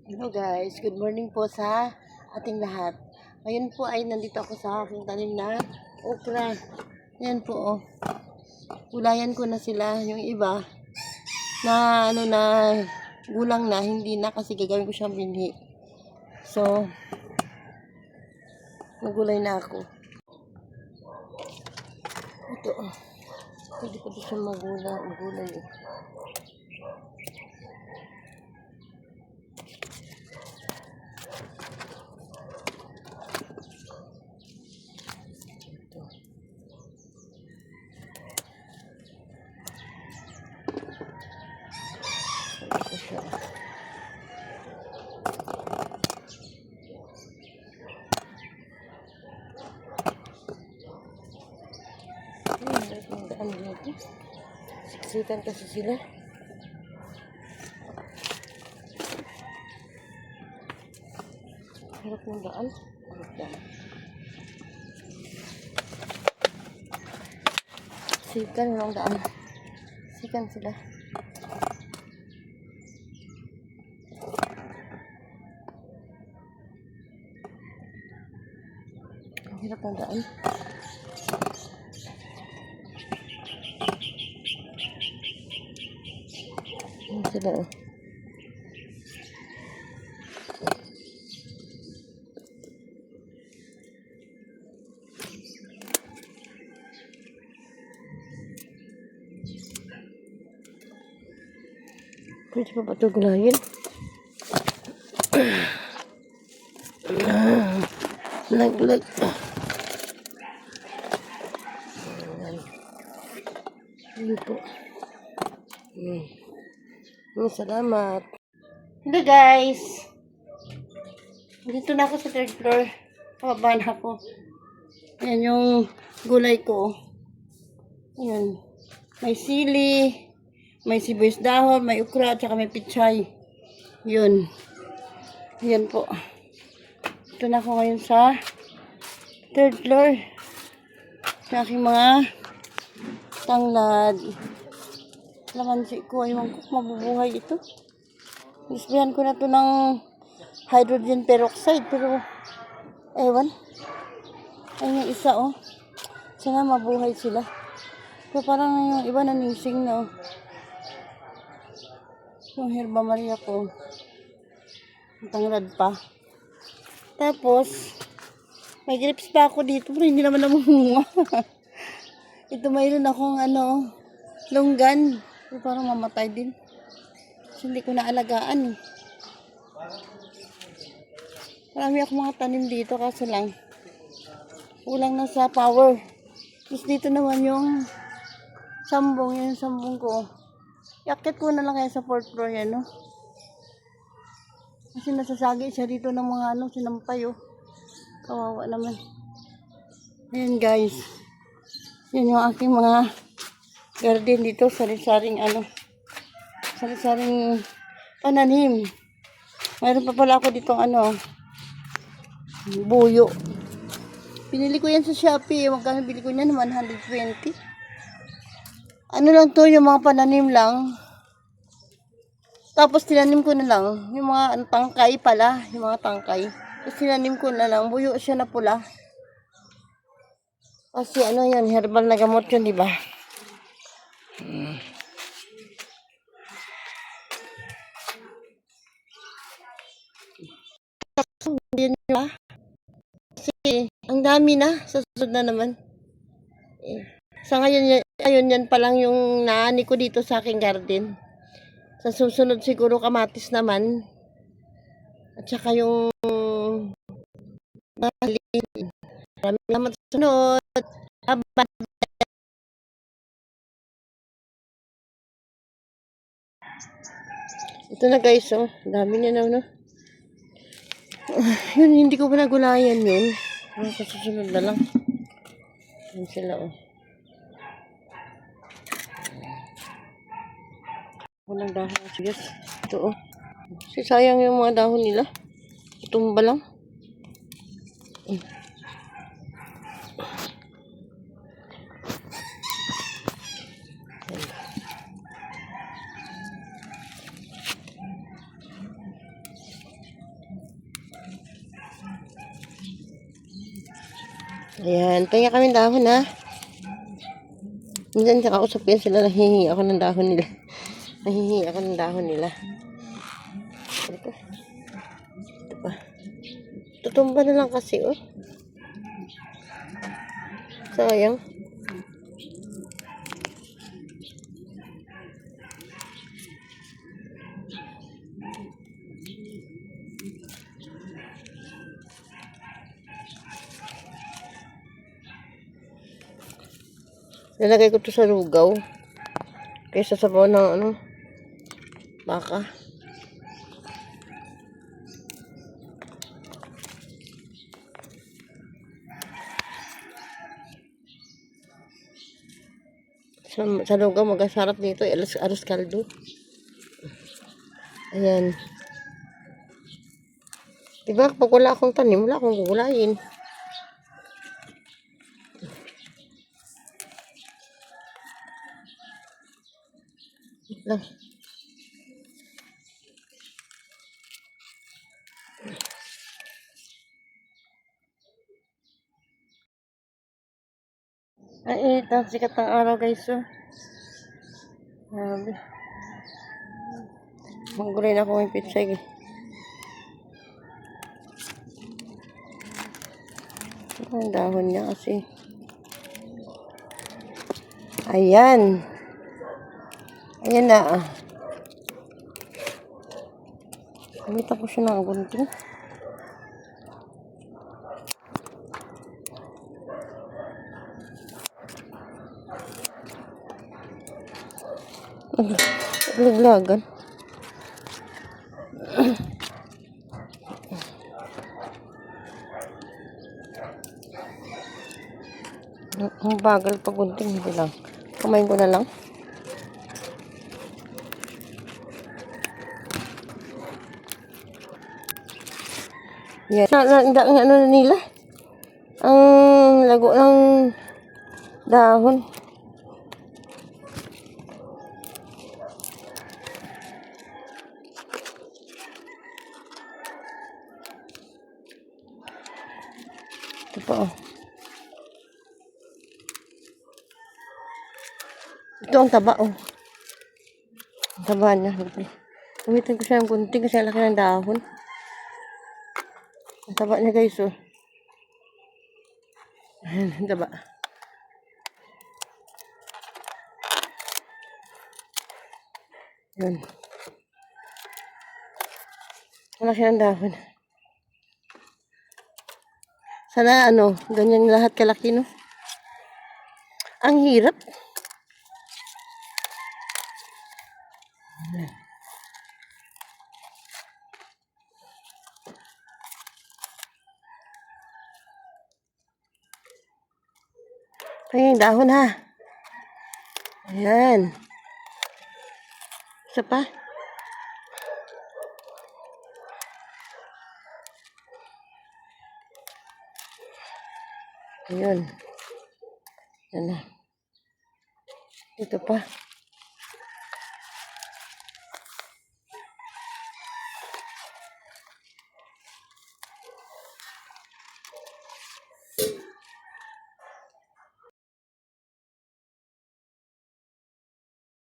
Hello guys, good morning po sa ating lahat. Ngayon po ay nandito ako sa aking tanim na okra. Yan po oh. Gulayan ko na sila, yung iba na na gulang na, hindi na kasi gagawin ko siyang binhi. So, nagulay na ako. Ito oh. Pwede ko siya magulay eh. Ito siya. Ang dito. Siksikan kasi sila. Harap ng daan. Siksikan ng daan. Siksikan sila. Ang hirap ng daan. Ayan sila oh. Pwede pa ba ito gulayin? Lag. Hindi po. Salamat. Hello guys. Dito na ako sa third floor. Pababa na ako. Ayan yung gulay ko. Ayan. May sili. May sibuyas dahon. May ukra. At saka may pichay. Yun. Ayan po. Dito na ako ngayon sa third floor. Sa aking mga tanglad. Lamansi ko. Aywan ko mabubuhay ito. Isbihan ko na to ng hydrogen peroxide. Pero, ewan. Ayun yung isa, oh. Sana mabuhay sila. Pero parang yung iba nanising na, oh. Yung herba maria ko. Tanglad pa. Tapos, may grapes pa ako dito. Pero hindi naman namumunga. Ito mayroon akong, longgan. Pero parang mamatay din. Kasi hindi ko naalagaan, eh. Marami akong mga tanim dito kasi lang kulang na sa power. Tapos dito naman yung sambong ko. Yakit ko na lang kaya sa 4th floor yan, no? Kasi nasasagi siya dito ng mga sinampay, oh. Kawawa naman. Ayan guys. Yan yung aking mga garden dito. Sari-saring sari-saring pananim. Mayroon pa pala ako dito buyo. Pinili ko yan sa Shopee. Magkano bili ko yan? 120. Ano lang to, yung mga pananim lang. Tapos tinanim ko na lang. Yung mga tangkay pala. Yung mga tangkay. Tapos tinanim ko na lang. Buyo siya na pula. Kasi yan, herbal na gamot yun, di ba? Hindi nila. Kasi ang dami na. Sa susunod na naman. Sa ngayon yan pa lang yung naani ko dito sa aking garden. Sa susunod siguro kamatis naman. At saka yung mahalin. Maraming salamat sa sunod. Ito na guys, oh. Dami niya na, no? Yun, hindi ko pa nagulayan yun. Sa susunod na lang. Yan sila, oh. Walang dahon. Sige, ito, oh. Kasi sayang yung mga dahon nila. Tumba lang. Ayan, tingnan kami dahon ha. Minsan kakausap yan sila, nahihingi ako ng dahon nila. Nahihingi ako ng dahon nila. Ito. Ito pa. Tutumba na lang kasi, oh. Sayang. Nalagay ko to sa lugaw. Kaysa sa sabaw ng ano, baka. Sa lugaw, magasarap dito. Aros kaldo. Ayan. Diba, pag wala akong tanim, wala akong gugulayin. Lang. Ay, ito, sikat ng araw guys, oh. Grabe. Manggulay na ako ng pizza, eh. Ito ang dahon niya kasi. Ayan. Ayan na, ah. Gamitan ko siya ng gunting. Laglagan. Ang bagal pa gunting, hindi lang. Kumain ko na lang. Yan. Ano na nila? Ang lago ng dahon. Ito pa, oh. Ito ang taba, oh. Ang taba niya. Gamitin ko siya ng gunting kasi ang laki ng dahon. Ang taba niya guys, oh. Ayan, ang taba. Yun. Ang laki ng dahon. Sana ano, ganyan lahat kalaki, no? Ang hirap. Ayan, dahon ha. Ayan. Isa pa. Ayan. Yan na. Ito pa.